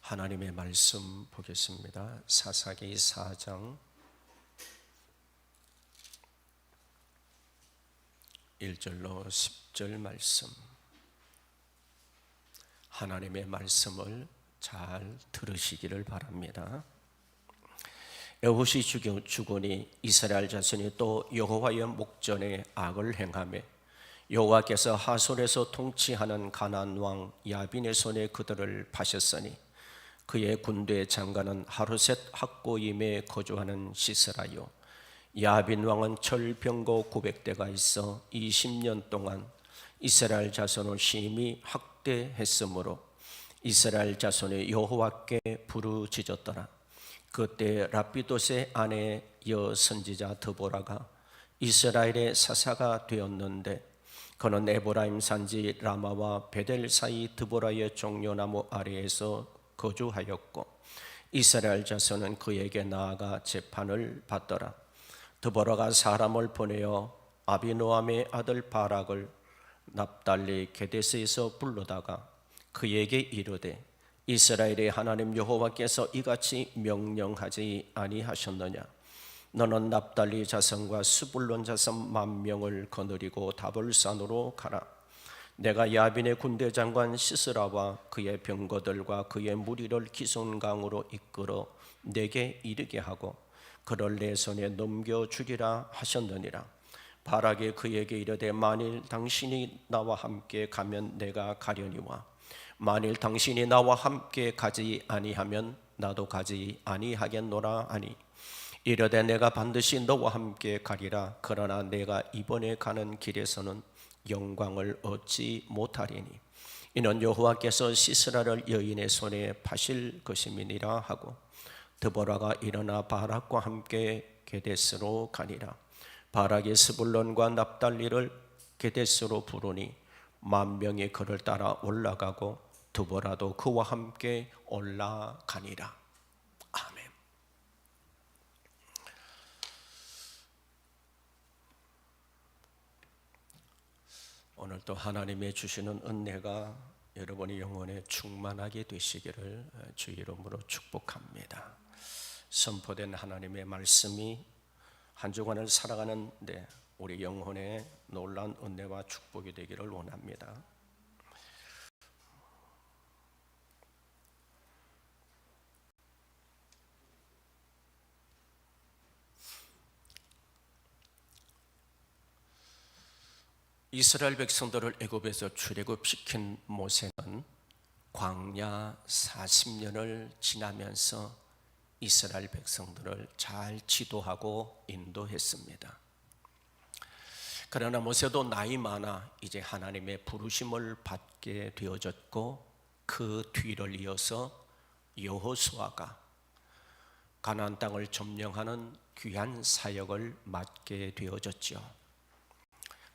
하나님의 말씀 보겠습니다. 사사기 4장 1절로 10절 말씀. 하나님의 말씀을 잘 들으시기를 바랍니다. 여호시 주군이 이스라엘 자손이 또 여호와의 목전에 악을 행하며 여호와께서 하솔에서 통치하는 가나안 왕 야빈의 손에 그들을 파셨으니 그의 군대 장관은 하루셋 학고임에 거주하는 시스라요. 야빈 왕은 철병거 900대가 있어 20년 동안 이스라엘 자손을 심히 학대했으므로 이스라엘 자손이 여호와께 부르짖었더라. 그때 라피도스의 아내 여선지자 드보라가 이스라엘의 사사가 되었는데 그는 에브라임 산지 라마와 베델 사이 드보라의 종려나무 아래에서 거주하였고 이스라엘 자손은 그에게 나아가 재판을 받더라. 드보라가 사람을 보내어 아비노함의 아들 바락을 납달리 게데스에서 불러다가 그에게 이르되 이스라엘의 하나님 여호와께서 이같이 명령하지 아니하셨느냐? 너는 납달리 자손과 스불론 자손 10,000명을 거느리고 다볼산으로 가라. 내가 야빈의 군대 장관 시스라와 그의 병거들과 그의 무리를 기손강으로 이끌어 내게 이르게 하고 그를 내 손에 넘겨주리라 하셨느니라. 바락이 그에게 이르되 만일 당신이 나와 함께 가면 내가 가려니와 만일 당신이 나와 함께 가지 아니하면 나도 가지 아니하겠노라 하니 이르되 내가 반드시 너와 함께 가리라. 그러나 내가 이번에 가는 길에서는 영광을 얻지 못하리니 이는 여호와께서 시스라를 여인의 손에 파실 것임이니라 하고 드보라가 일어나 바락과 함께 게데스로 가니라. 바락이 스불론과 납달리를 게데스로 부르니 10,000명이 그를 따라 올라가고 드보라도 그와 함께 올라가니라. 아멘. 오늘도 하나님의 주시는 은혜가 여러분의 영혼에 충만하게 되시기를 주 이름으로 축복합니다. 선포된 하나님의 말씀이 한 주간을 살아가는데 우리 영혼에 놀라운 은혜와 축복이 되기를 원합니다. 이스라엘 백성들을 애굽에서 출애굽시킨 모세는 광야 40년을 지나면서 이스라엘 백성들을 잘 지도하고 인도했습니다. 그러나 모세도 나이 많아 이제 하나님의 부르심을 받게 되어졌고 그 뒤를 이어서 여호수아가 가나안 땅을 점령하는 귀한 사역을 맡게 되어졌죠.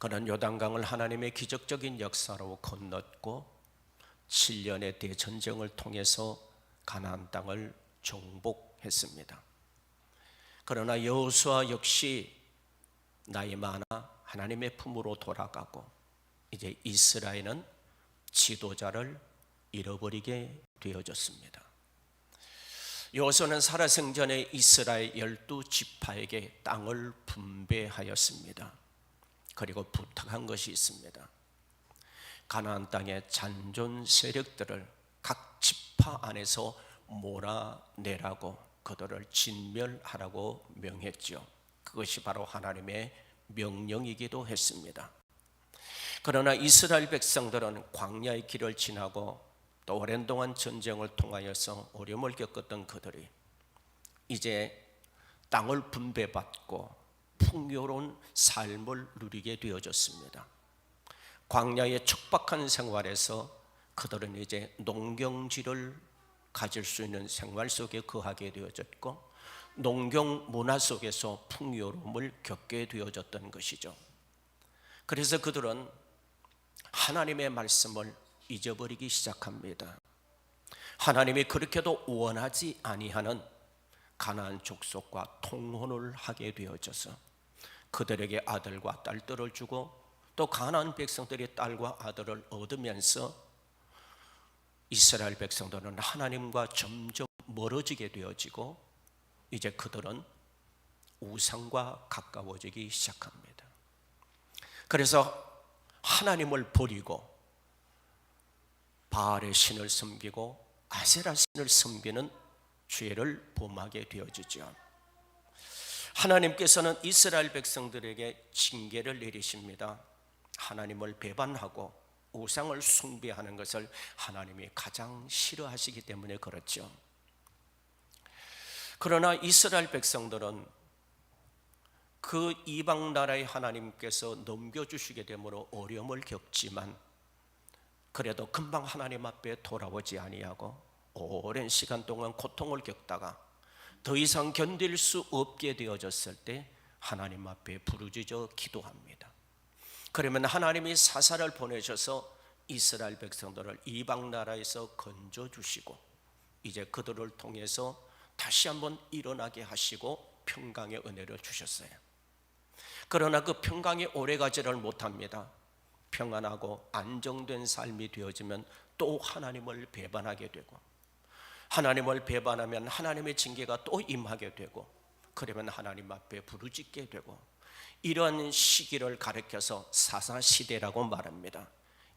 그는 요단강을 하나님의 기적적인 역사로 건넜고 7년의 대전쟁을 통해서 가나안 땅을 정복했습니다. 그러나 여호수아 역시 나이 많아 하나님의 품으로 돌아가고 이제 이스라엘은 지도자를 잃어버리게 되어졌습니다. 여호수아는 살아생전에 이스라엘 12지파에게 땅을 분배하였습니다. 그리고 부탁한 것이 있습니다. 가나안 땅의 잔존 세력들을 각 지파 안에서 몰아내라고 그들을 진멸하라고 명했죠. 그것이 바로 하나님의 명령이기도 했습니다. 그러나 이스라엘 백성들은 광야의 길을 지나고 또 오랜 동안 전쟁을 통하여서 어려움을 겪었던 그들이 이제 땅을 분배받고 풍요로운 삶을 누리게 되어졌습니다. 광야의 척박한 생활에서 그들은 이제 농경지를 가질 수 있는 생활 속에 거하게 되어졌고 농경 문화 속에서 풍요로움을 겪게 되어졌던 것이죠. 그래서 그들은 하나님의 말씀을 잊어버리기 시작합니다. 하나님이 그렇게도 원하지 아니하는 가나안 족속과 통혼을 하게 되어져서 그들에게 아들과 딸들을 주고 또 가나안 백성들이 딸과 아들을 얻으면서 이스라엘 백성들은 하나님과 점점 멀어지게 되어지고 이제 그들은 우상과 가까워지기 시작합니다. 그래서 하나님을 버리고 바알의 신을 섬기고 아세라 신을 섬기는 죄를 범하게 되어지죠. 하나님께서는 이스라엘 백성들에게 징계를 내리십니다. 하나님을 배반하고 우상을 숭배하는 것을 하나님이 가장 싫어하시기 때문에 그렇죠. 그러나 이스라엘 백성들은 그 이방 나라의 하나님께서 넘겨주시게 되므로 어려움을 겪지만 그래도 금방 하나님 앞에 돌아오지 아니하고 오랜 시간 동안 고통을 겪다가 더 이상 견딜 수 없게 되어졌을 때 하나님 앞에 부르짖어 기도합니다. 그러면 하나님이 사사를 보내셔서 이스라엘 백성들을 이방 나라에서 건져주시고 이제 그들을 통해서 다시 한번 일어나게 하시고 평강의 은혜를 주셨어요. 그러나 그 평강이 오래가지를 못합니다. 평안하고 안정된 삶이 되어지면 또 하나님을 배반하게 되고 하나님을 배반하면 하나님의 징계가 또 임하게 되고 그러면 하나님 앞에 부르짖게 되고 이런 시기를 가리켜서 사사시대라고 말합니다.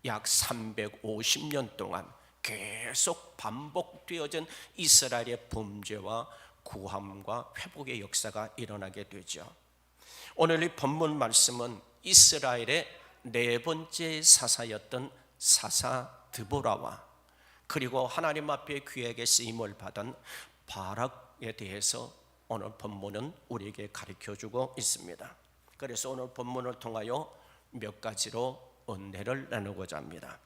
약 350년 동안 계속 반복되어진 이스라엘의 범죄와 구함과 회복의 역사가 일어나게 되죠. 오늘 이 본문 말씀은 이스라엘의 네 번째 사사였던 사사 드보라와 그리고 하나님 앞에 귀하게 쓰임을 받은 바락에 대해서 오늘 본문은 우리에게 가르쳐주고 있습니다. 그래서 오늘 본문을 통하여 몇 가지로 은혜를 나누고자 합니다.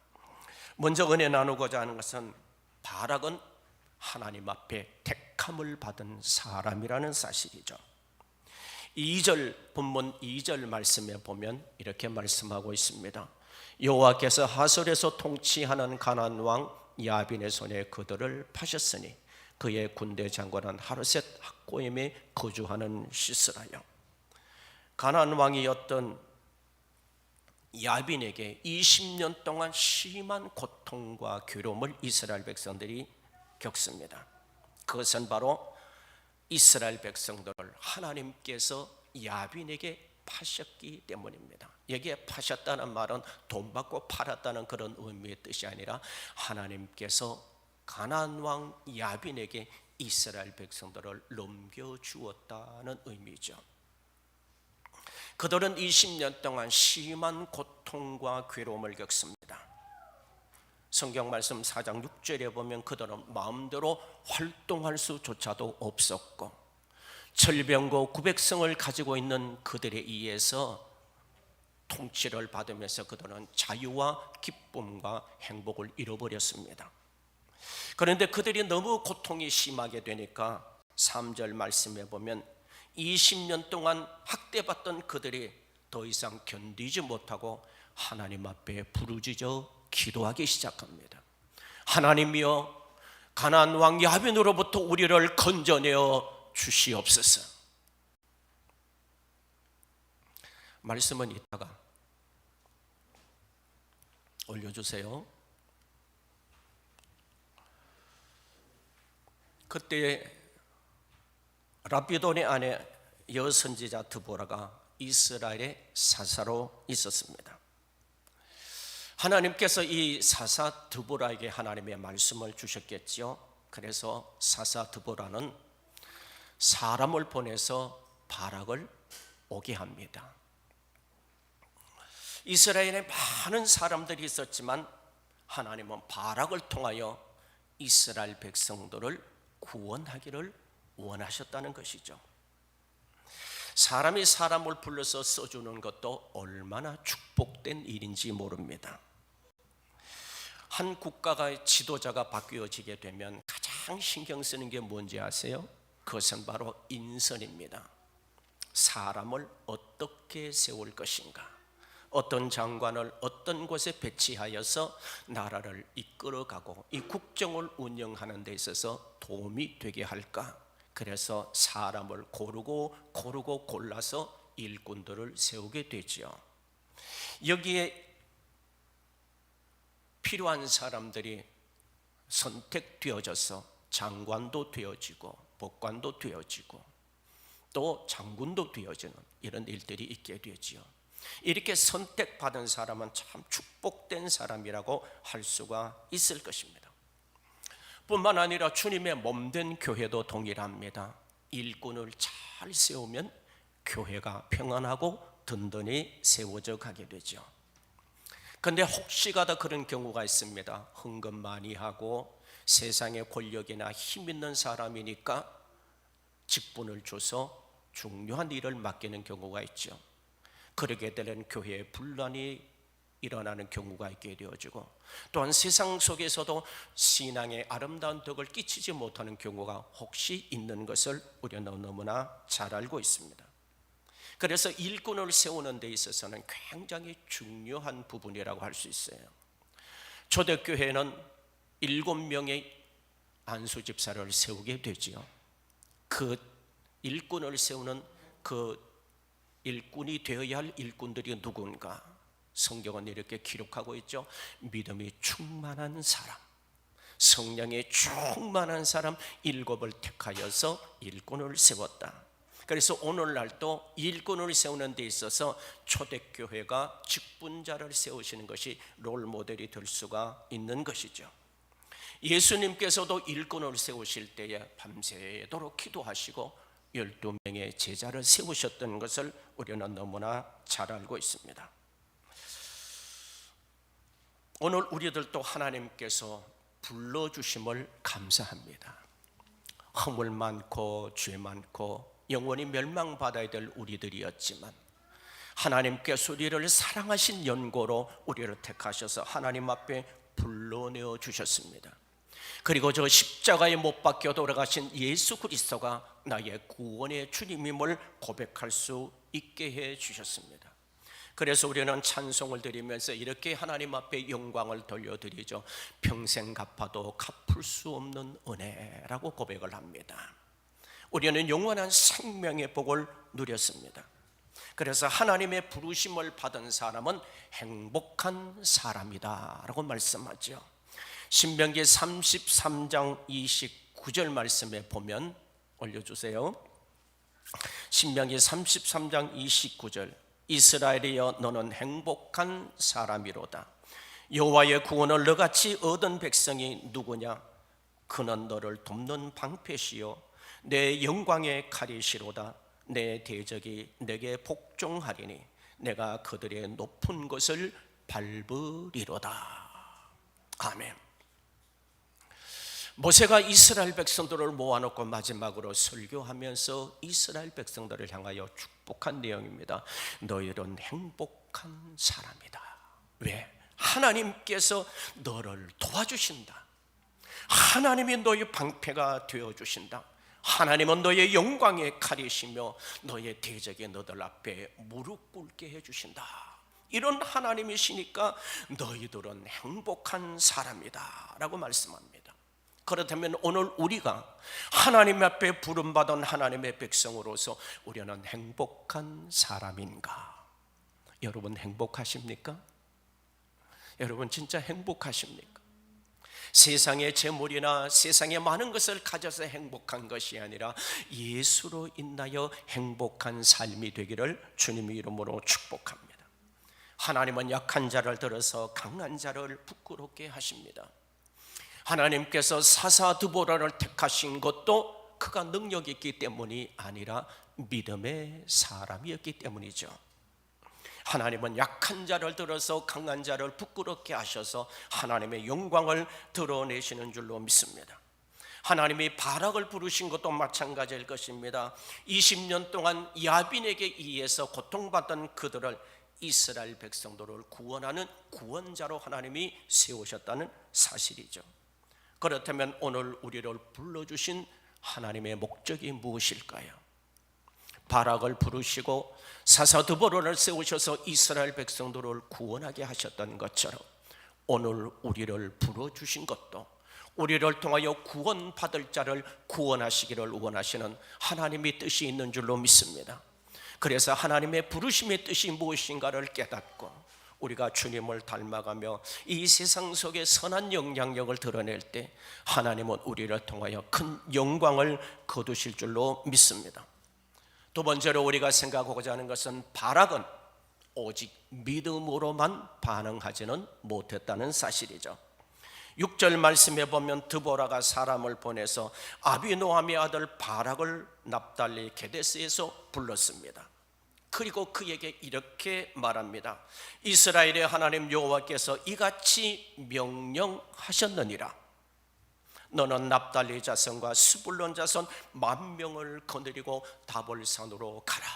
먼저 은혜 나누고자 하는 것은 바락은 하나님 앞에 택함을 받은 사람이라는 사실이죠. 2절 본문 2절 말씀에 보면 이렇게 말씀하고 있습니다. 여호와께서 하솔에서 통치하는 가나안 왕 야빈의 손에 그들을 파셨으니 그의 군대 장관은 하르셋 학고임에 거주하는 시스라요. 가나안 왕이었던 야빈에게 20년 동안 심한 고통과 괴로움을 이스라엘 백성들이 겪습니다. 그것은 바로 이스라엘 백성들을 하나님께서 야빈에게 파셨기 때문입니다. 여기에 파셨다는 말은 돈 받고 팔았다는 그런 의미의 뜻이 아니라 하나님께서 가나안 왕 야빈에게 이스라엘 백성들을 넘겨주었다는 의미죠. 그들은 20년 동안 심한 고통과 괴로움을 겪습니다. 성경 말씀 4장 6절에 보면 그들은 마음대로 활동할 수조차도 없었고 철병고 900성을 가지고 있는 그들에 의해서 통치를 받으면서 그들은 자유와 기쁨과 행복을 잃어버렸습니다. 그런데 그들이 너무 고통이 심하게 되니까 3절 말씀에 보면 20년 동안 학대받던 그들이 더 이상 견디지 못하고 하나님 앞에 부르짖어 기도하기 시작합니다. 하나님이여, 가나안 왕 야빈으로부터 우리를 건져내어 주시옵소서. 말씀은 이따가 올려주세요. 그때 랍비돈의 아내 여선지자 드보라가 이스라엘의 사사로 있었습니다. 하나님께서 이 사사 드보라에게 하나님의 말씀을 주셨겠지요. 그래서 사사 드보라는 사람을 보내서 바락을 오게 합니다. 이스라엘에 많은 사람들이 있었지만 하나님은 바락을 통하여 이스라엘 백성들을 구원하기를 원하셨다는 것이죠. 사람이 사람을 불러서 써주는 것도 얼마나 축복된 일인지 모릅니다. 한 국가가 지도자가 바뀌어지게 되면 가장 신경 쓰는 게 뭔지 아세요? 그것은 바로 인선입니다. 사람을 어떻게 세울 것인가, 어떤 장관을 어떤 곳에 배치하여서 나라를 이끌어가고 이 국정을 운영하는 데 있어서 도움이 되게 할까. 그래서 사람을 고르고 골라서 일꾼들을 세우게 되죠. 여기에 필요한 사람들이 선택되어져서 장관도 되어지고 법관도 되어지고 또 장군도 되어지는 이런 일들이 있게 되지요. 이렇게 선택받은 사람은 참 축복된 사람이라고 할 수가 있을 것입니다. 뿐만 아니라 주님의 몸된 교회도 동일합니다. 일꾼을 잘 세우면 교회가 평안하고 든든히 세워져 가게 되죠. 그런데 혹시가다 그런 경우가 있습니다. 헌금 많이 하고 세상의 권력이나 힘 있는 사람이니까 직분을 줘서 중요한 일을 맡기는 경우가 있죠. 그러게 되는 교회에 분란이 일어나는 경우가 있게 되어지고, 또한 세상 속에서도 신앙의 아름다운 덕을 끼치지 못하는 경우가 혹시 있는 것을 우리는 너무나 잘 알고 있습니다. 그래서 일꾼을 세우는 데 있어서는 굉장히 중요한 부분이라고 할 수 있어요. 초대교회는 7명의 안수집사를 세우게 되지요. 그 일꾼을 세우는 그 일꾼이 되어야 할 일꾼들이 누군가? 성경은 이렇게 기록하고 있죠. 믿음이 충만한 사람, 성령이 충만한 사람 7을 택하여서 일꾼을 세웠다. 그래서 오늘날도 일꾼을 세우는 데 있어서 초대교회가 직분자를 세우시는 것이 롤모델이 될 수가 있는 것이죠. 예수님께서도 일꾼을 세우실 때에 밤새도록 기도하시고 12명의 제자를 세우셨던 것을 우리는 너무나 잘 알고 있습니다. 오늘 우리들도 하나님께서 불러주심을 감사합니다. 허물 많고 죄 많고 영원히 멸망받아야 될 우리들이었지만 하나님께서 우리를 사랑하신 연고로 우리를 택하셔서 하나님 앞에 불러내어 주셨습니다. 그리고 저 십자가에 못 박혀 돌아가신 예수 그리스도가 나의 구원의 주님임을 고백할 수 있게 해 주셨습니다. 그래서 우리는 찬송을 드리면서 이렇게 하나님 앞에 영광을 돌려드리죠. 평생 갚아도 갚을 수 없는 은혜라고 고백을 합니다. 우리는 영원한 생명의 복을 누렸습니다. 그래서 하나님의 부르심을 받은 사람은 행복한 사람이다 라고 말씀하죠. 신명기 33장 29절 말씀에 보면 올려주세요. 신명기 33장 29절, 이스라엘이여 너는 행복한 사람이로다. 여호와의 구원을 너같이 얻은 백성이 누구냐? 그는 너를 돕는 방패시요 내 영광의 칼이시로다. 내 대적이 내게 복종하리니 내가 그들의 높은 것을 밟으리로다. 아멘. 모세가 이스라엘 백성들을 모아놓고 마지막으로 설교하면서 이스라엘 백성들을 향하여 축복한 내용입니다. 너희는 행복한 사람이다. 왜? 하나님께서 너를 도와주신다. 하나님이 너의 방패가 되어주신다. 하나님은 너의 영광의 칼이시며 너의 대적이 너들 앞에 무릎 꿇게 해주신다. 이런 하나님이시니까 너희들은 행복한 사람이다 라고 말씀합니다. 그렇다면 오늘 우리가 하나님 앞에 부름받은 하나님의 백성으로서 우리는 행복한 사람인가? 여러분 행복하십니까? 여러분 진짜 행복하십니까? 세상의 재물이나 세상의 많은 것을 가져서 행복한 것이 아니라 예수로 인하여 행복한 삶이 되기를 주님의 이름으로 축복합니다. 하나님은 약한 자를 들어서 강한 자를 부끄럽게 하십니다. 하나님께서 사사드보라를 택하신 것도 그가 능력이 있기 때문이 아니라 믿음의 사람이었기 때문이죠. 하나님은 약한 자를 들어서 강한 자를 부끄럽게 하셔서 하나님의 영광을 드러내시는 줄로 믿습니다. 하나님이 바락을 부르신 것도 마찬가지일 것입니다. 20년 동안 야빈에게 의해서 고통받던 그들을 이스라엘 백성들을 구원하는 구원자로 하나님이 세우셨다는 사실이죠. 그렇다면 오늘 우리를 불러주신 하나님의 목적이 무엇일까요? 바락을 부르시고 사사드보라를 세우셔서 이스라엘 백성들을 구원하게 하셨던 것처럼 오늘 우리를 불러주신 것도 우리를 통하여 구원받을 자를 구원하시기를 원하시는 하나님의 뜻이 있는 줄로 믿습니다. 그래서 하나님의 부르심의 뜻이 무엇인가를 깨닫고 우리가 주님을 닮아가며 이 세상 속에 선한 영향력을 드러낼 때 하나님은 우리를 통하여 큰 영광을 거두실 줄로 믿습니다. 두 번째로 우리가 생각하고자 하는 것은 바락은 오직 믿음으로만 반응하지는 못했다는 사실이죠. 6절 말씀에 보면 드보라가 사람을 보내서 아비노함의 아들 바락을 납달리 게데스에서 불렀습니다. 그리고 그에게 이렇게 말합니다. 이스라엘의 하나님 여호와께서 이같이 명령하셨느니라. 너는 납달리 자손과 스불론 자손 10,000명을 거느리고 다볼산으로 가라.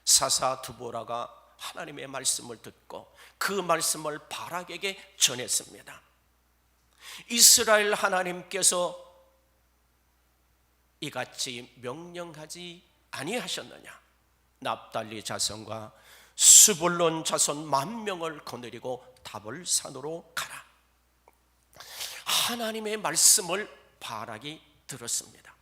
사사 드보라가 하나님의 말씀을 듣고 그 말씀을 바락에게 전했습니다. 이스라엘 하나님께서 이같이 명령하지 아니하셨느냐? 납달리 자손과 스불론 자손 10,000명을 거느리고 다볼산으로 가라. 하나님의 말씀을 바락이 들었습니다.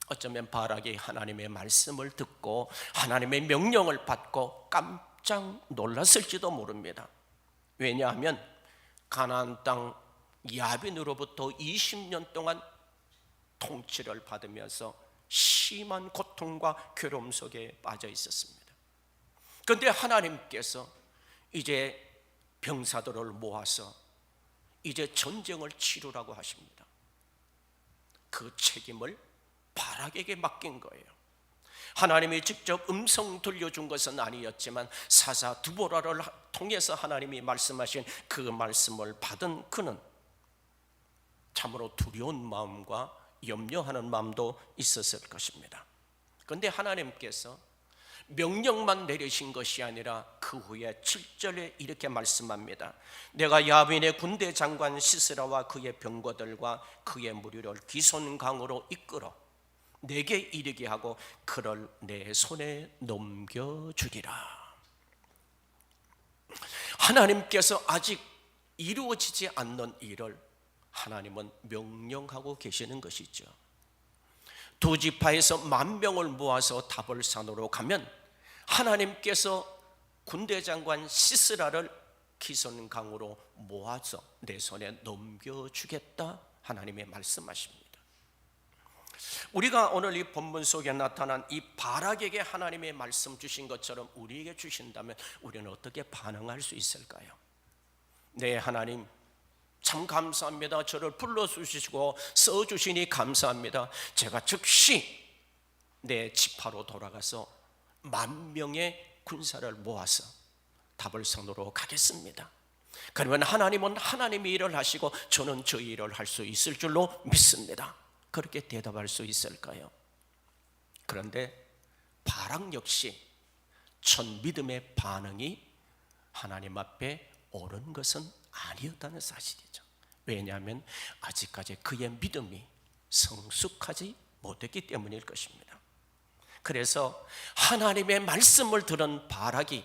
어쩌면 바락이 하나님의 말씀을 듣고 하나님의 명령을 받고 깜짝 놀랐을지도 모릅니다. 왜냐하면 가나안 땅 야빈으로부터 20년 동안 통치를 받으면서 심한 고통과 괴로움 속에 빠져 있었습니다. 그런데 하나님께서 이제 병사들을 모아서 이제 전쟁을 치르라고 하십니다. 그 책임을 바락에게 맡긴 거예요. 하나님이 직접 음성 들려준 것은 아니었지만 사사 드보라를 통해서 하나님이 말씀하신 그 말씀을 받은 그는 참으로 두려운 마음과 염려하는 마음도 있었을 것입니다. 그런데 하나님께서 명령만 내리신 것이 아니라 그 후에 7절에 이렇게 말씀합니다. 내가 야빈의 군대 장관 시스라와 그의 병거들과 그의 무리를 기손강으로 이끌어 내게 이르게 하고 그를 내 손에 넘겨주리라. 하나님께서 아직 이루어지지 않는 일을 하나님은 명령하고 계시는 것이죠. 두 지파에서 10,000명을 모아서 다볼산으로 가면 하나님께서 군대 장관 시스라를 기손강으로 모아서 내 손에 넘겨주겠다 하나님의 말씀하십니다. 우리가 오늘 이 본문 속에 나타난 이 바락에게 하나님의 말씀 주신 것처럼 우리에게 주신다면 우리는 어떻게 반응할 수 있을까요? 네, 하나님 참 감사합니다. 저를 불러주시고 써주시니 감사합니다. 제가 즉시 내 지파로 돌아가서 10,000명의 군사를 모아서 다볼산으로 가겠습니다. 그러면 하나님은 하나님의 일을 하시고 저는 저 일을 할 수 있을 줄로 믿습니다. 그렇게 대답할 수 있을까요? 그런데 바락 역시 첫 믿음의 반응이 하나님 앞에 옳은 것은 아니었다는 사실이죠. 왜냐하면 아직까지 그의 믿음이 성숙하지 못했기 때문일 것입니다. 그래서 하나님의 말씀을 들은 바락이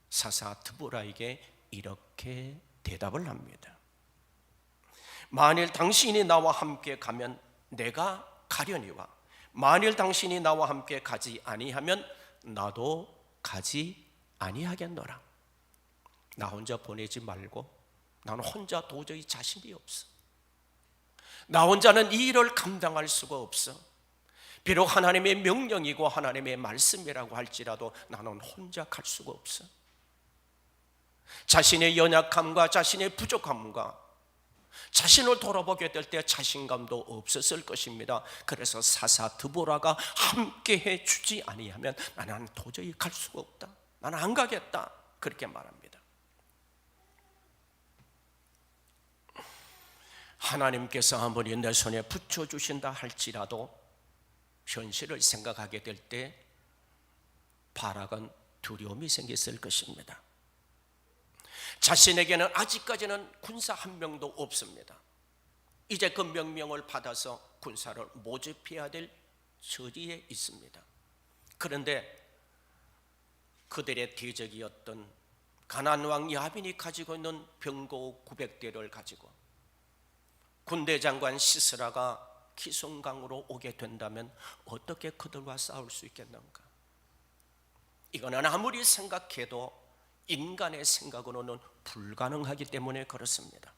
사사 드보라에게 이렇게 대답을 합니다. 만일 당신이 나와 함께 가면 내가 가려니와 만일 당신이 나와 함께 가지 아니하면 나도 가지 아니하겠노라. 나 혼자 보내지 말고 나는 혼자 도저히 자신이 없어. 나 혼자는 이 일을 감당할 수가 없어. 비록 하나님의 명령이고 하나님의 말씀이라고 할지라도 나는 혼자 갈 수가 없어. 자신의 연약함과 자신의 부족함과 자신을 돌아보게 될 때 자신감도 없었을 것입니다. 그래서 사사 드보라가 함께 해주지 아니하면 나는 도저히 갈 수가 없다. 나는 안 가겠다. 그렇게 말합니다. 하나님께서 아무리 내 손에 붙여주신다 할지라도 현실을 생각하게 될 때 바락은 두려움이 생겼을 것입니다. 자신에게는 아직까지는 군사 한 명도 없습니다. 이제 그 명령을 받아서 군사를 모집해야 될 처지에 있습니다. 그런데 그들의 대적이었던 가나안 왕 야빈이 가지고 있는 병거 900대를 가지고 군대 장관 시스라가 기손강으로 오게 된다면 어떻게 그들과 싸울 수 있겠는가? 이거는 아무리 생각해도 인간의 생각으로는 불가능하기 때문에 그렇습니다.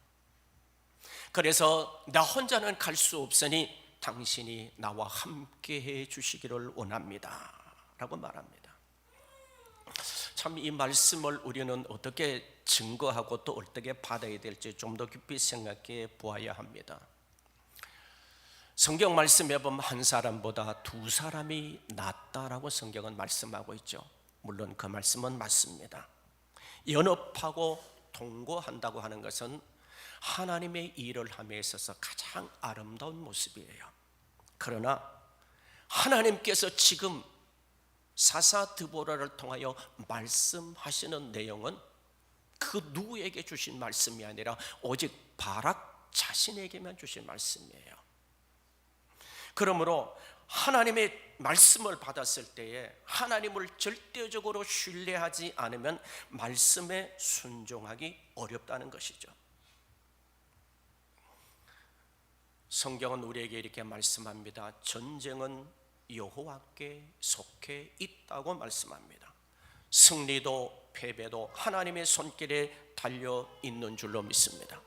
그래서 나 혼자는 갈 수 없으니 당신이 나와 함께 해 주시기를 원합니다 라고 말합니다. 참 이 말씀을 우리는 어떻게 증거하고 또 어떻게 받아야 될지 좀 더 깊이 생각해 보아야 합니다. 성경 말씀에 보면 한 사람보다 두 사람이 낫다라고 성경은 말씀하고 있죠. 물론 그 말씀은 맞습니다. 연합하고 동거한다고 하는 것은 하나님의 일을 함에 있어서 가장 아름다운 모습이에요. 그러나 하나님께서 지금 사사 드보라를 통하여 말씀하시는 내용은 그 누구에게 주신 말씀이 아니라 오직 바락 자신에게만 주신 말씀이에요. 그러므로 하나님의 말씀을 받았을 때에 하나님을 절대적으로 신뢰하지 않으면 말씀에 순종하기 어렵다는 것이죠. 성경은 우리에게 이렇게 말씀합니다. 전쟁은 여호와께 속해 있다고 말씀합니다. 승리도 패배도 하나님의 손길에 달려 있는 줄로 믿습니다.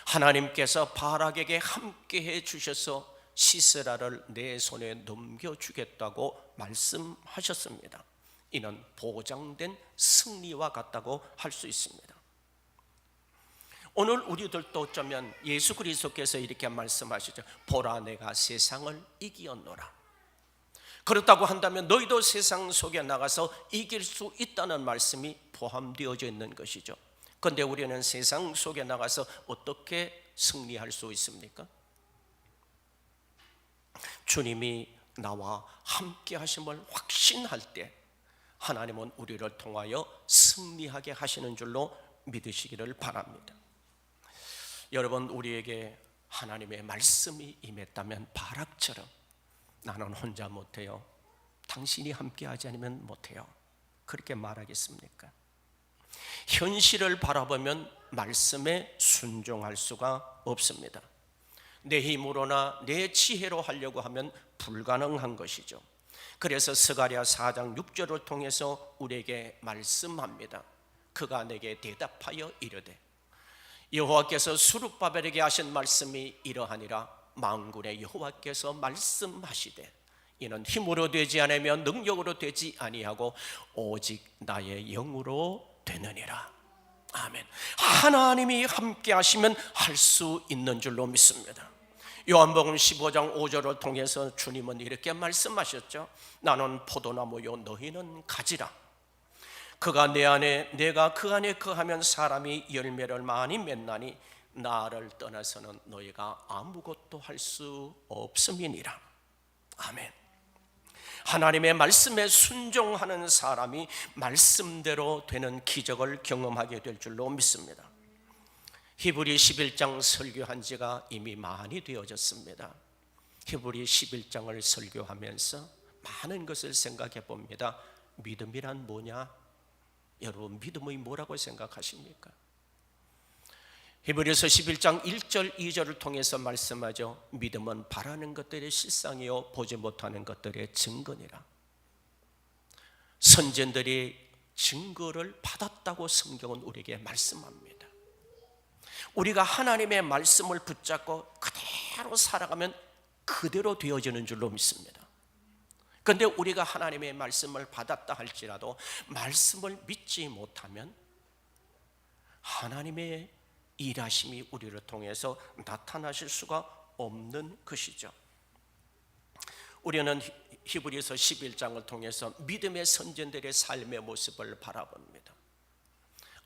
하나님께서 바락에게 함께해 주셔서 시스라를 내 손에 넘겨주겠다고 말씀하셨습니다. 이는 보장된 승리와 같다고 할 수 있습니다. 오늘 우리들도 어쩌면 예수 그리스도께서 이렇게 말씀하시죠. 보라 내가 세상을 이기었노라. 그렇다고 한다면 너희도 세상 속에 나가서 이길 수 있다는 말씀이 포함되어져 있는 것이죠. 그런데 우리는 세상 속에 나가서 어떻게 승리할 수 있습니까? 주님이 나와 함께 하심을 확신할 때 하나님은 우리를 통하여 승리하게 하시는 줄로 믿으시기를 바랍니다. 여러분, 우리에게 하나님의 말씀이 임했다면 바락처럼 나는 혼자 못해요, 당신이 함께하지 않으면 못해요, 그렇게 말하겠습니까? 현실을 바라보면 말씀에 순종할 수가 없습니다. 내 힘으로나 내 지혜로 하려고 하면 불가능한 것이죠. 그래서 스가랴 4장 6절을 통해서 우리에게 말씀합니다. 그가 내게 대답하여 이르되 여호와께서 스룹바벨에게 하신 말씀이 이러하니라. 만군의 여호와께서 말씀하시되 이는 힘으로 되지 않으며 능력으로 되지 아니하고 오직 나의 영으로 되느니라. 아멘. 하나님이 함께 하시면 할 수 있는 줄로 믿습니다. 요한복음 15장 5절을 통해서 주님은 이렇게 말씀하셨죠. 나는 포도나무요 너희는 가지라. 그가 내 안에 내가 그 안에 거하면 사람이 열매를 많이 맺나니 나를 떠나서는 너희가 아무것도 할 수 없음이니라. 아멘. 하나님의 말씀에 순종하는 사람이 말씀대로 되는 기적을 경험하게 될 줄로 믿습니다. 히브리 11장 설교한 지가 이미 많이 되어졌습니다. 히브리 11장을 설교하면서 많은 것을 생각해 봅니다. 믿음이란 뭐냐? 여러분, 믿음이 뭐라고 생각하십니까? 히브리서 11장 1절 2절을 통해서 말씀하죠. 믿음은 바라는 것들의 실상이요 보지 못하는 것들의 증거니라. 선전들이 증거를 받았다고 성경은 우리에게 말씀합니다. 우리가 하나님의 말씀을 붙잡고 그대로 살아가면 그대로 되어지는 줄로 믿습니다. 그런데 우리가 하나님의 말씀을 받았다 할지라도 말씀을 믿지 못하면 하나님의 일하심이 우리를 통해서 나타나실 수가 없는 것이죠. 우리는 히브리서 11장을 통해서 믿음의 선전들의 삶의 모습을 바라봅니다.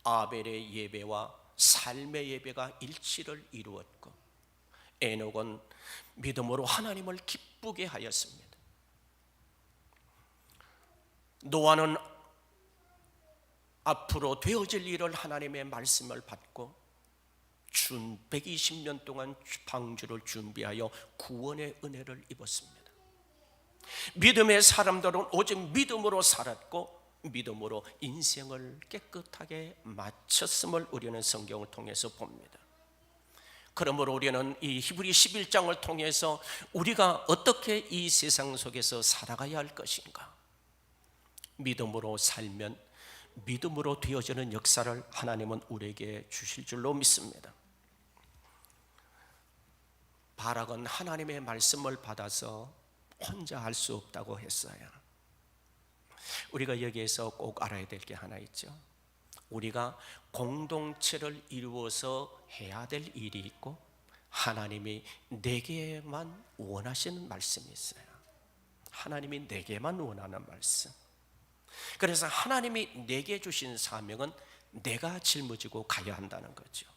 아벨의 예배와 삶의 예배가 일치를 이루었고 에녹은 믿음으로 하나님을 기쁘게 하였습니다. 노아는 앞으로 되어질 일을 하나님의 말씀을 받고 120년 동안 방주를 준비하여 구원의 은혜를 입었습니다. 믿음의 사람들은 오직 믿음으로 살았고 믿음으로 인생을 깨끗하게 마쳤음을 우리는 성경을 통해서 봅니다. 그러므로 우리는 이 히브리 11장을 통해서 우리가 어떻게 이 세상 속에서 살아가야 할 것인가? 믿음으로 살면 믿음으로 되어지는 역사를 하나님은 우리에게 주실 줄로 믿습니다. 바락은 하나님의 말씀을 받아서 혼자 할 수 없다고 했어요. 우리가 여기에서 꼭 알아야 될 게 하나 있죠. 우리가 공동체를 이루어서 해야 될 일이 있고 하나님이 내게만 원하시는 말씀이 있어요. 하나님이 내게만 원하는 말씀. 그래서 하나님이 내게 주신 사명은 내가 짊어지고 가야 한다는 거죠.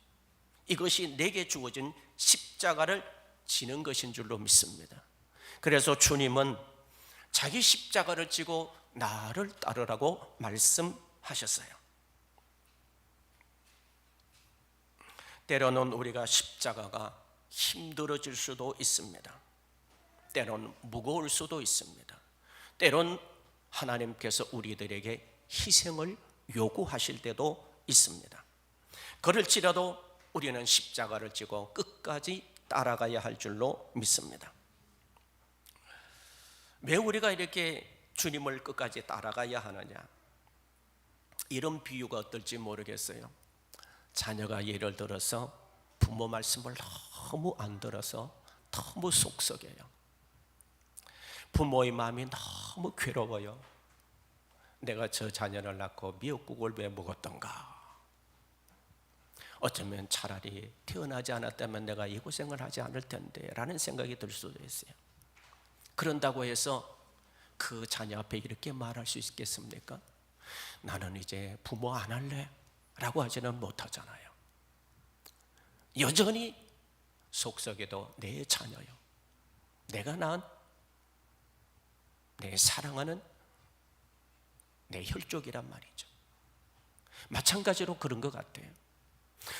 이것이 내게 주어진 십자가를 지는 것인 줄로 믿습니다. 그래서 주님은 자기 십자가를 지고 나를 따르라고 말씀하셨어요. 때로는 우리가 십자가가 힘들어질 수도 있습니다. 때로는 무거울 수도 있습니다. 때로는 하나님께서 우리들에게 희생을 요구하실 때도 있습니다. 그럴지라도 우리는 십자가를 지고 끝까지 따라가야 할 줄로 믿습니다. 왜 우리가 이렇게 주님을 끝까지 따라가야 하느냐? 이런 비유가 어떨지 모르겠어요. 자녀가 예를 들어서 부모 말씀을 너무 안 들어서 너무 속썩여요. 부모의 마음이 너무 괴로워요. 내가 저 자녀를 낳고 미역국을 왜 먹었던가? 어쩌면 차라리 태어나지 않았다면 내가 이 고생을 하지 않을 텐데 라는 생각이 들 수도 있어요. 그런다고 해서 그 자녀 앞에 이렇게 말할 수 있겠습니까? 나는 이제 부모 안 할래 라고 하지는 못하잖아요. 여전히 속썩여도 내 자녀요, 내가 낳은 내 사랑하는 내 혈족이란 말이죠. 마찬가지로 그런 것 같아요.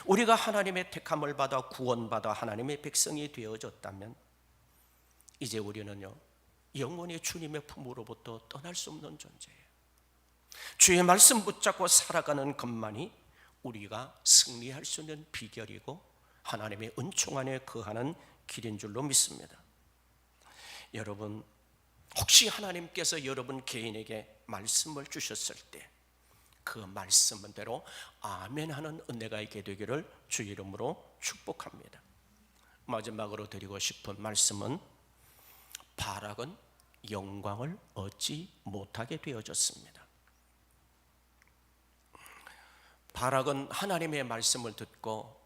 우리가 하나님의 택함을 받아 구원받아 하나님의 백성이 되어졌다면 이제 우리는요 영원히 주님의 품으로부터 떠날 수 없는 존재예요. 주의 말씀 붙잡고 살아가는 것만이 우리가 승리할 수 있는 비결이고 하나님의 은총 안에 거하는 길인 줄로 믿습니다. 여러분, 혹시 하나님께서 여러분 개인에게 말씀을 주셨을 때 그 말씀대로 아멘 하는 은혜가 있게 되기를 주 이름으로 축복합니다. 마지막으로 드리고 싶은 말씀은 바락은 영광을 얻지 못하게 되어졌습니다. 바락은 하나님의 말씀을 듣고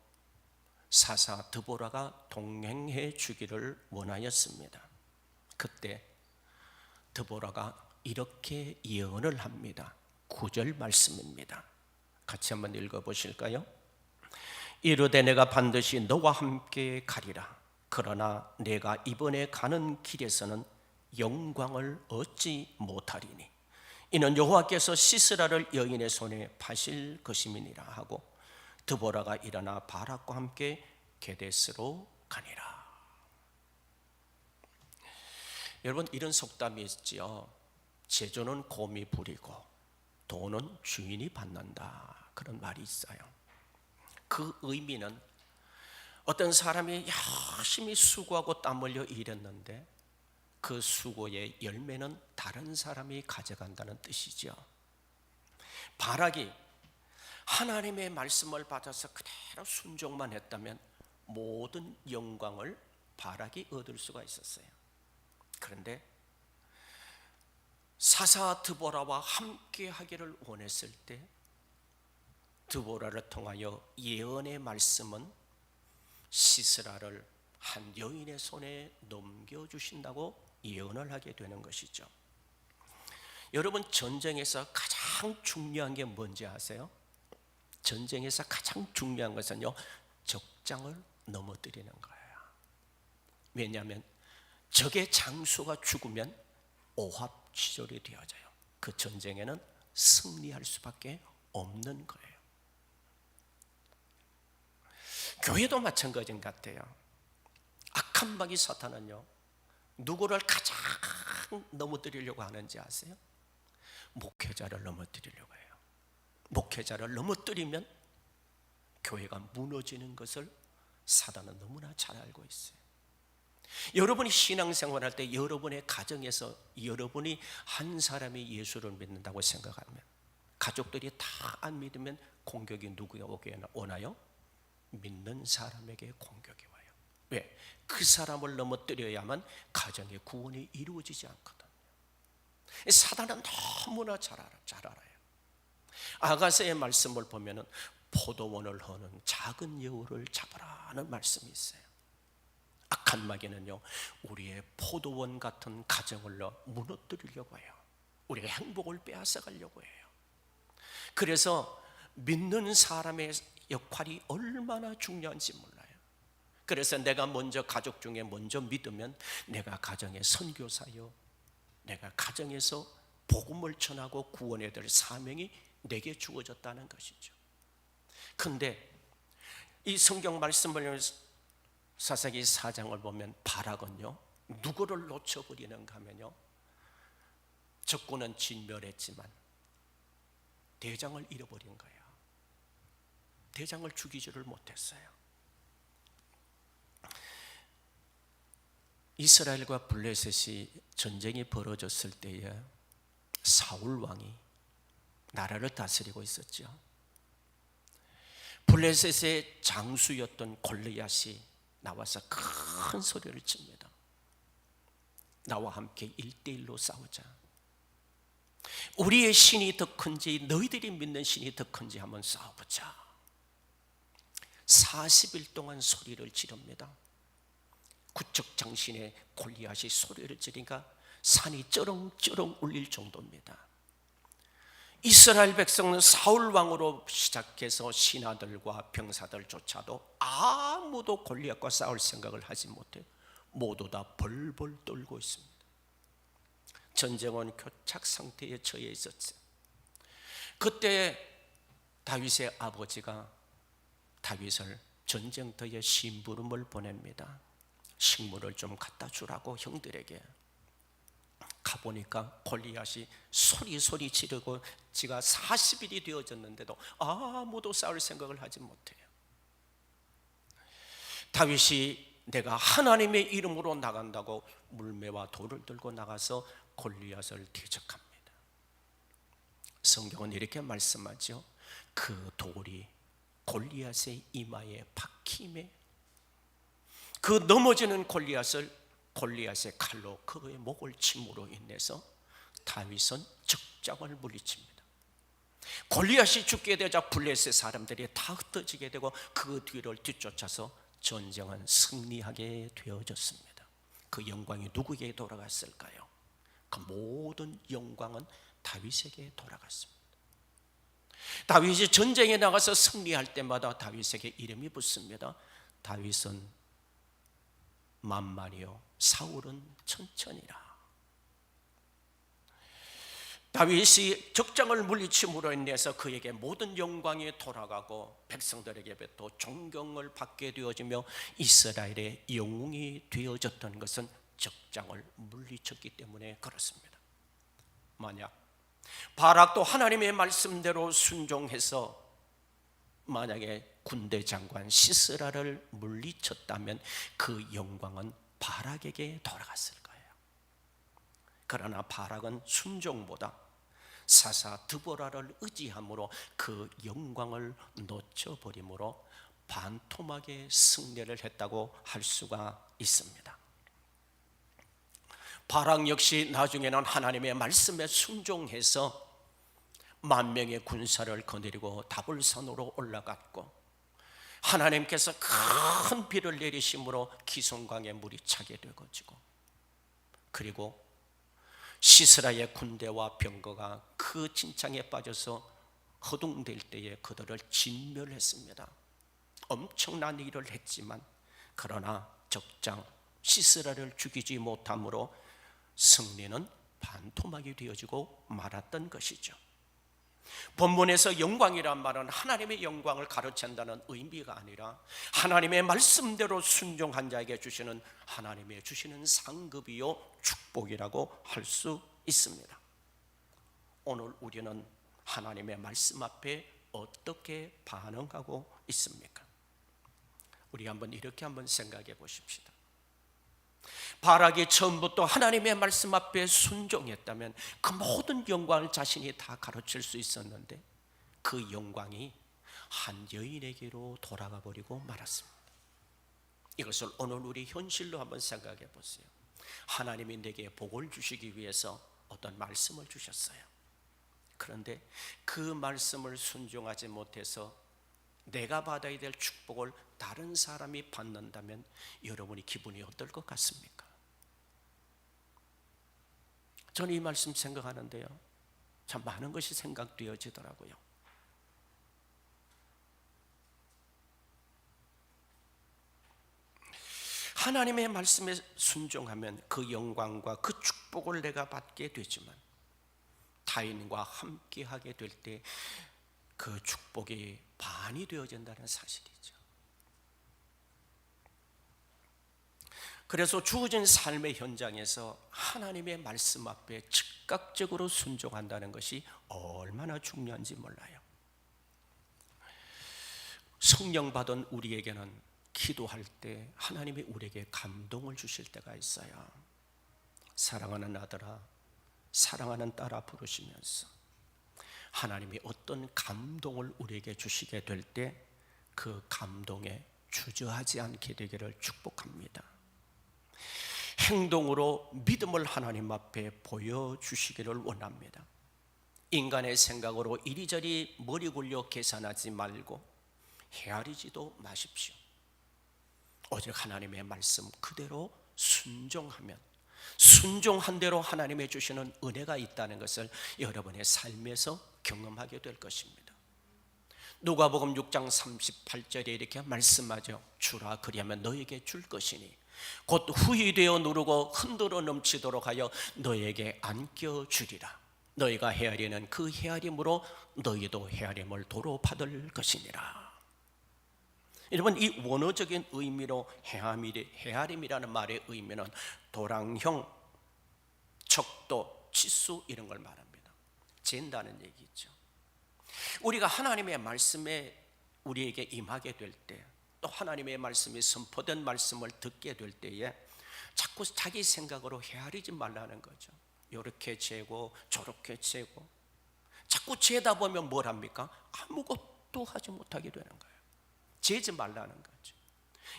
사사 드보라가 동행해 주기를 원하였습니다. 그때 드보라가 이렇게 예언을 합니다. 9절 말씀입니다. 같이 한번 읽어보실까요? 이르되 내가 반드시 너와 함께 가리라. 그러나 내가 이번에 가는 길에서는 영광을 얻지 못하리니 이는 여호와께서 시스라를 여인의 손에 파실 것임이니라 하고 드보라가 일어나 바락과 함께 게데스로 가니라. 여러분, 이런 속담이 있지요. 제조는 곰이 부리고 돈은 주인이 받는다, 그런 말이 있어요. 그 의미는 어떤 사람이 열심히 수고하고 땀 흘려 일했는데 그 수고의 열매는 다른 사람이 가져간다는 뜻이죠. 바락이 하나님의 말씀을 받아서 그대로 순종만 했다면 모든 영광을 바락이 얻을 수가 있었어요. 그런데 사사 드보라와 함께 하기를 원했을 때 드보라를 통하여 예언의 말씀은 시스라를 한 여인의 손에 넘겨주신다고 예언을 하게 되는 것이죠. 여러분, 전쟁에서 가장 중요한 게 뭔지 아세요? 전쟁에서 가장 중요한 것은요, 적장을 넘어뜨리는 거예요. 왜냐하면 적의 장수가 죽으면 오합지졸이 되어져요. 그 전쟁에는 승리할 수밖에 없는 거예요. 교회도 마찬가지 같아요. 악한 마귀 사탄은요, 누구를 가장 넘어뜨리려고 하는지 아세요? 목회자를 넘어뜨리려고 해요. 목회자를 넘어뜨리면 교회가 무너지는 것을 사단은 너무나 잘 알고 있어요. 여러분이 신앙생활할 때 여러분의 가정에서 여러분이 한 사람이 예수를 믿는다고 생각하면 가족들이 다 안 믿으면 공격이 누구에게 오나요? 믿는 사람에게 공격이 와요. 왜? 그 사람을 넘어뜨려야만 가정의 구원이 이루어지지 않거든요. 사단은 너무나 잘 알아요. 아가서의 말씀을 보면은 포도원을 허는 작은 여우를 잡으라는 말씀이 있어요. 악한 마귀는요, 우리의 포도원 같은 가정을 무너뜨리려고 해요. 우리의 행복을 빼앗아 가려고 해요. 그래서 믿는 사람의 역할이 얼마나 중요한지 몰라요. 그래서 내가 먼저 가족 중에 먼저 믿으면 내가 가정의 선교사요, 내가 가정에서 복음을 전하고 구원해야 될 사명이 내게 주어졌다는 것이죠. 그런데 이 성경 말씀을 사사기 4장을 보면 바락은요, 누구를 놓쳐버리는가 하면요, 적군은 진멸했지만 대장을 잃어버린 거예요. 대장을 죽이지를 못했어요. 이스라엘과 블레셋이 전쟁이 벌어졌을 때에 사울 왕이 나라를 다스리고 있었죠. 블레셋의 장수였던 골리앗이 나와서 큰 소리를 칩니다. 나와 함께 1대1로 싸우자. 우리의 신이 더 큰지 너희들이 믿는 신이 더 큰지 한번 싸워보자. 40일 동안 소리를 지릅니다. 구척장신의 골리앗이 소리를 지르니까 산이 쩌렁쩌렁 울릴 정도입니다. 이스라엘 백성은 사울 왕으로 시작해서 신하들과 병사들조차도 아무도 골리앗과 싸울 생각을 하지 못해요. 모두 다 벌벌 떨고 있습니다. 전쟁은 교착 상태에 처해 있었어요. 그때 다윗의 아버지가 다윗을 전쟁터에 심부름을 보냅니다. 식물을 좀 갖다 주라고 형들에게. 가보니까 골리앗이 소리 지르고 지가 40일이 되어졌는데도 아무도 싸울 생각을 하지 못해요. 다윗이 내가 하나님의 이름으로 나간다고 물매와 돌을 들고 나가서 골리앗을 대적합니다. 성경은 이렇게 말씀하죠. 그 돌이 골리앗의 이마에 박힘에 그 넘어지는 골리앗의 칼로 그의 목을 침으로 인해서 다윗은 적장을 물리칩니다. 골리앗이 죽게 되자 블레셋 사람들이 다 흩어지게 되고 그 뒤를 뒤쫓아서 전쟁은 승리하게 되어졌습니다. 그 영광이 누구에게 돌아갔을까요? 그 모든 영광은 다윗에게 돌아갔습니다. 다윗이 전쟁에 나가서 승리할 때마다 다윗에게 이름이 붙습니다. 다윗은 만만이요 사울은 천천이라. 다윗이 적장을 물리침으로 인해서 그에게 모든 영광이 돌아가고 백성들에게 또 존경을 받게 되어지며 이스라엘의 영웅이 되어졌던 것은 적장을 물리쳤기 때문에 그렇습니다. 만약 바락도 하나님의 말씀대로 순종해서 만약에 군대 장관 시스라를 물리쳤다면 그 영광은 바락에게 돌아갔을 거예요. 그러나 바락은 순종보다 사사 드보라를 의지함으로 그 영광을 놓쳐버림으로 반토막의 승리를 했다고 할 수가 있습니다. 바락 역시 나중에는 하나님의 말씀에 순종해서 만 명의 군사를 거느리고 다볼산으로 올라갔고 하나님께서 큰 비를 내리심으로 기손강에 물이 차게 되어지고 그리고 시스라의 군대와 병거가 그 진창에 빠져서 허둥댈 때에 그들을 진멸했습니다. 엄청난 일을 했지만 그러나 적장 시스라를 죽이지 못함으로 승리는 반토막이 되어지고 말았던 것이죠. 본문에서 영광이란 말은 하나님의 영광을 가르친다는 의미가 아니라 하나님의 말씀대로 순종한 자에게 주시는 하나님의 주시는 상급이요 축복이라고 할 수 있습니다. 오늘 우리는 하나님의 말씀 앞에 어떻게 반응하고 있습니까? 우리 한번 이렇게 한번 생각해 보십시다. 바라기 처음부터 하나님의 말씀 앞에 순종했다면 그 모든 영광을 자신이 다 가로챌 수 있었는데 그 영광이 한 여인에게로 돌아가 버리고 말았습니다. 이것을 오늘 우리 현실로 한번 생각해 보세요. 하나님이 내게 복을 주시기 위해서 어떤 말씀을 주셨어요. 그런데 그 말씀을 순종하지 못해서 내가 받아야 될 축복을 다른 사람이 받는다면 여러분이 기분이 어떨 것 같습니까? 저는 이 말씀 생각하는데요, 참 많은 것이 생각되어지더라고요. 하나님의 말씀에 순종하면 그 영광과 그 축복을 내가 받게 되지만 타인과 함께하게 될 때 그 축복이 반이 되어진다는 사실이죠. 그래서 주어진 삶의 현장에서 하나님의 말씀 앞에 즉각적으로 순종한다는 것이 얼마나 중요한지 몰라요. 성령 받은 우리에게는 기도할 때 하나님이 우리에게 감동을 주실 때가 있어요. 사랑하는 아들아, 사랑하는 딸아 부르시면서 하나님이 어떤 감동을 우리에게 주시게 될 때 그 감동에 주저하지 않게 되기를 축복합니다. 행동으로 믿음을 하나님 앞에 보여주시기를 원합니다. 인간의 생각으로 이리저리 머리 굴려 계산하지 말고 헤아리지도 마십시오. 오직 하나님의 말씀 그대로 순종하면 순종한 대로 하나님의 주시는 은혜가 있다는 것을 여러분의 삶에서 경험하게 될 것입니다. 누가복음 6장 38절에 이렇게 말씀하죠. 주라 그리하면 너에게 줄 것이니 곧 후히되어 누르고 흔들어 넘치도록 하여 너에게 안겨주리라. 너희가 헤아리는 그 헤아림으로 너희도 헤아림을 도로 받을 것이니라. 여러분, 이 원어적인 의미로 헤아림이라는 말의 의미는 도랑형, 척도, 치수 이런 걸 말합니다. 잰다는 얘기죠. 우리가 하나님의 말씀에 우리에게 임하게 될 때, 또 하나님의 말씀이 선포된 말씀을 듣게 될 때에 자꾸 자기 생각으로 헤아리지 말라는 거죠. 이렇게 재고 저렇게 재고 자꾸 재다 보면 뭘 합니까? 아무것도 하지 못하게 되는 거예요. 재지 말라는 거죠.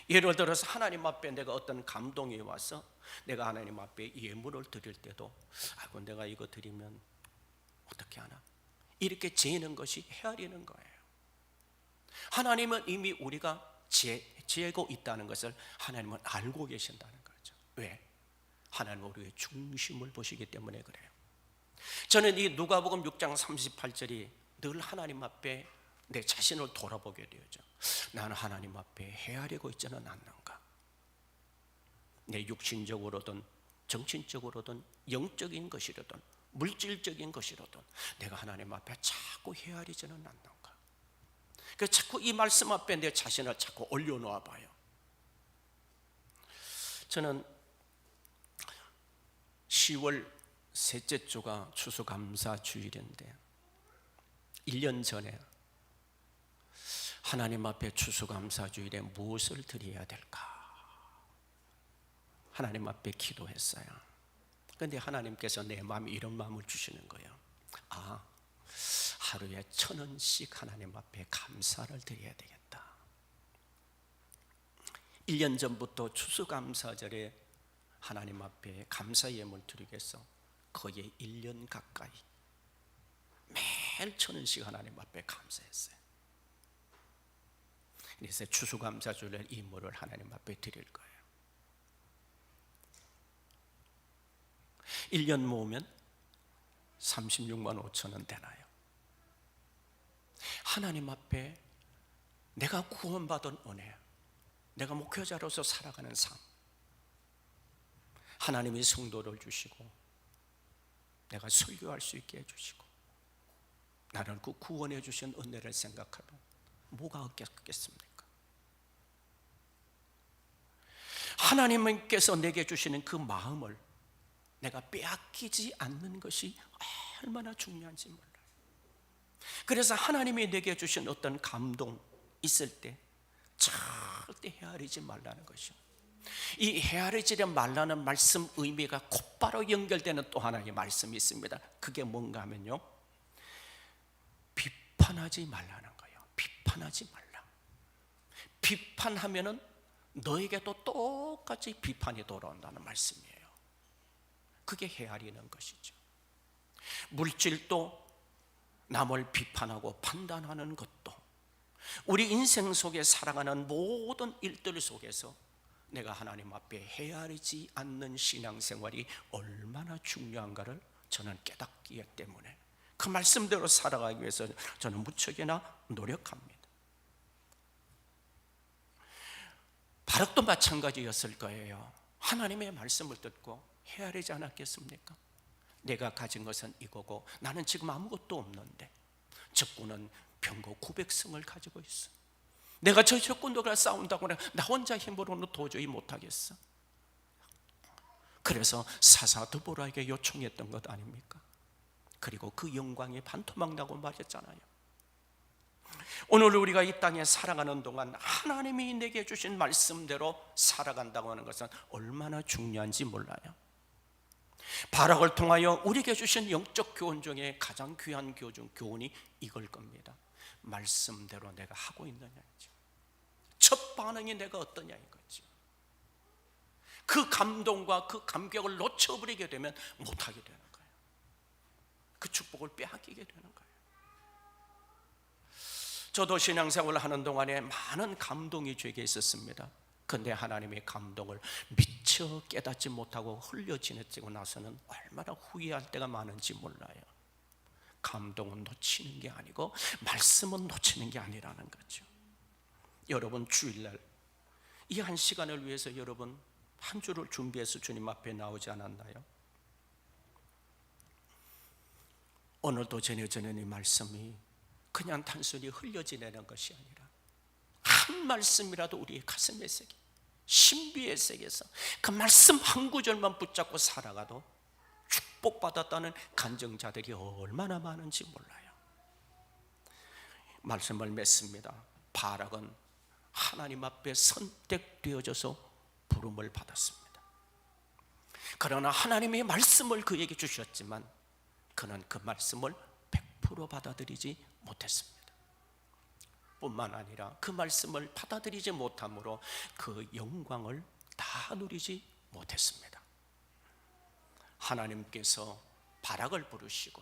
예를 들어서 하나님 앞에 내가 어떤 감동이 와서 내가 하나님 앞에 예물을 드릴 때도 아이고 내가 이거 드리면 어떻게 하나? 이렇게 재는 것이 헤아리는 거예요. 하나님은 이미 우리가 재고 있다는 것을 하나님은 알고 계신다는 거죠. 왜? 하나님은 우리의 중심을 보시기 때문에 그래요. 저는 이 누가복음 6장 38절이 늘 하나님 앞에 내 자신을 돌아보게 되죠. 나는 하나님 앞에 헤아리고 있지는 않는가? 내 육신적으로든 정신적으로든 영적인 것이로든 물질적인 것이로든 내가 하나님 앞에 자꾸 헤아리지는 않는가? 그래서 자꾸 이 말씀 앞에 내 자신을 자꾸 올려놓아 봐요. 저는 10월 셋째 주가 추수감사주일인데 1년 전에 하나님 앞에 추수감사주일에 무엇을 드려야 될까? 하나님 앞에 기도했어요. 그런데 하나님께서 내 마음에 이런 마음을 주시는 거예요. 아, 하루에 1,000원씩 하나님 앞에 감사를 드려야 되겠다. 1년 전부터 추수감사절에 하나님 앞에 감사 예물 드리기 위해서 거의 1년 가까이 매일 1,000원씩 하나님 앞에 감사했어요. 그래서 추수감사주일에 이 물을 하나님 앞에 드릴 거예요. 1년 모으면 36만 5천 원 되나요? 하나님 앞에 내가 구원받은 은혜, 내가 목회자로서 살아가는 삶, 하나님이 성도를 주시고 내가 설교할 수 있게 해주시고 나를 그 구원해 주신 은혜를 생각하면 뭐가 없겠습니까? 하나님께서 내게 주시는 그 마음을 내가 빼앗기지 않는 것이 얼마나 중요한지 몰라요. 그래서 하나님이 내게 주신 어떤 감동 있을 때 절대 헤아리지 말라는 것이요. 이 헤아리지 말라는 말씀 의미가 곧바로 연결되는 또 하나의 말씀이 있습니다. 그게 뭔가 하면요, 비판하지 말라는 거예요. 비판하지 말라. 비판하면은 너에게도 똑같이 비판이 돌아온다는 말씀이에요. 그게 헤아리는 것이죠. 물질도 남을 비판하고 판단하는 것도, 우리 인생 속에 살아가는 모든 일들 속에서 내가 하나님 앞에 헤아리지 않는 신앙생활이 얼마나 중요한가를 저는 깨닫기 때문에 그 말씀대로 살아가기 위해서 저는 무척이나 노력합니다. 바락도 마찬가지였을 거예요. 하나님의 말씀을 듣고 헤아리지 않았겠습니까? 내가 가진 것은 이거고 나는 지금 아무것도 없는데 적군은 병거 900승을 가지고 있어. 내가 저 적군들과 싸운다고 나 혼자 힘으로는 도저히 못하겠어. 그래서 사사드보라에게 요청했던 것 아닙니까? 그리고 그 영광이 반토막 나고 말했잖아요. 오늘 우리가 이 땅에 살아가는 동안 하나님이 내게 주신 말씀대로 살아간다고 하는 것은 얼마나 중요한지 몰라요. 바락을 통하여 우리에게 주신 영적 교훈 중에 가장 귀한 교훈이 이걸 겁니다. 말씀대로 내가 하고 있느냐지. 첫 반응이 내가 어떠냐 이거지. 그 감동과 그 감격을 놓쳐버리게 되면 못하게 되는 거예요. 그 축복을 빼앗기게 되는 거예요. 저도 신앙생활을 하는 동안에 많은 감동이 제게 있었습니다. 그런데 하나님의 감동을 미처 깨닫지 못하고 흘려 지내고 나서는 얼마나 후회할 때가 많은지 몰라요. 감동은 놓치는 게 아니고 말씀은 놓치는 게 아니라는 거죠. 여러분, 주일날 이 한 시간을 위해서 여러분 한 주를 준비해서 주님 앞에 나오지 않았나요? 오늘도 전해지는 이 말씀이 그냥 단순히 흘려 지내는 것이 아니라 한 말씀이라도 우리의 가슴에 새겨 신비에 새겨서 그 말씀 한 구절만 붙잡고 살아가도 축복받았다는 간증자들이 얼마나 많은지 몰라요. 말씀을 맺습니다. 바락은 하나님 앞에 선택되어져서 부름을 받았습니다. 그러나 하나님의 말씀을 그에게 주셨지만 그는 그 말씀을 100% 받아들이지 못했습니다. 뿐만 아니라 그 말씀을 받아들이지 못함으로 그 영광을 다 누리지 못했습니다. 하나님께서 바락을 부르시고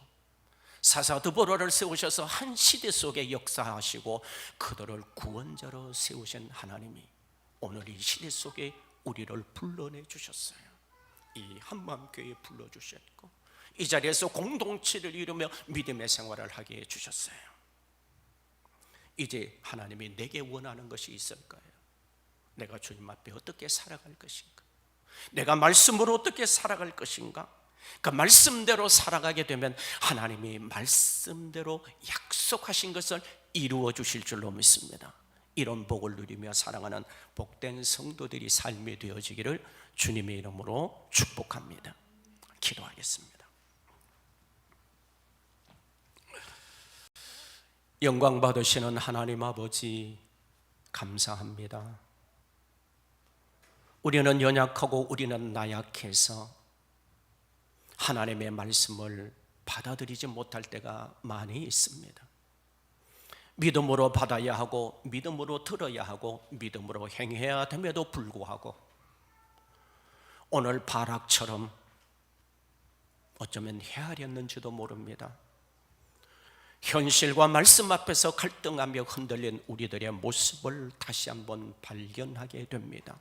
사사드보라를 세우셔서 한 시대 속에 역사하시고 그들을 구원자로 세우신 하나님이 오늘 이 시대 속에 우리를 불러내 주셨어요. 이 한마음교회에 불러주셨고 이 자리에서 공동체를 이루며 믿음의 생활을 하게 해주셨어요. 이제 하나님이 내게 원하는 것이 있을 거예요. 내가 주님 앞에 어떻게 살아갈 것인가, 내가 말씀으로 어떻게 살아갈 것인가. 그 말씀대로 살아가게 되면 하나님이 말씀대로 약속하신 것을 이루어 주실 줄로 믿습니다. 이런 복을 누리며 사랑하는 복된 성도들이 삶이 되어지기를 주님의 이름으로 축복합니다. 기도하겠습니다. 영광 받으시는 하나님 아버지, 감사합니다. 우리는 연약하고 우리는 나약해서 하나님의 말씀을 받아들이지 못할 때가 많이 있습니다. 믿음으로 받아야 하고 믿음으로 들어야 하고 믿음으로 행해야 됨에도 불구하고 오늘 바락처럼 어쩌면 헤아렸는지도 모릅니다. 현실과 말씀 앞에서 갈등하며 흔들린 우리들의 모습을 다시 한번 발견하게 됩니다.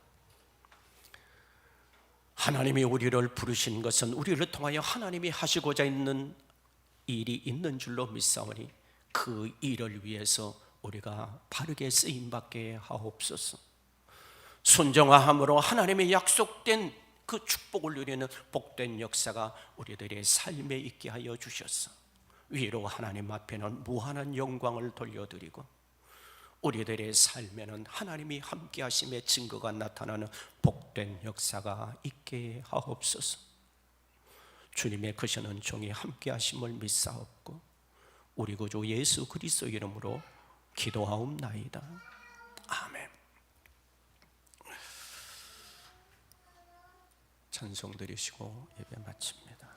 하나님이 우리를 부르신 것은 우리를 통하여 하나님이 하시고자 있는 일이 있는 줄로 믿사오니 그 일을 위해서 우리가 바르게 쓰임받게 하옵소서. 순종함으로 하나님의 약속된 그 축복을 누리는 복된 역사가 우리들의 삶에 있게 하여 주셨소. 위로 하나님 앞에는 무한한 영광을 돌려드리고 우리들의 삶에는 하나님이 함께 하심의 증거가 나타나는 복된 역사가 있게 하옵소서. 주님의 크시는 종이 함께 하심을 믿사옵고 우리 구주 예수 그리스도 이름으로 기도하옵나이다. 아멘. 찬송 드리시고 예배 마칩니다.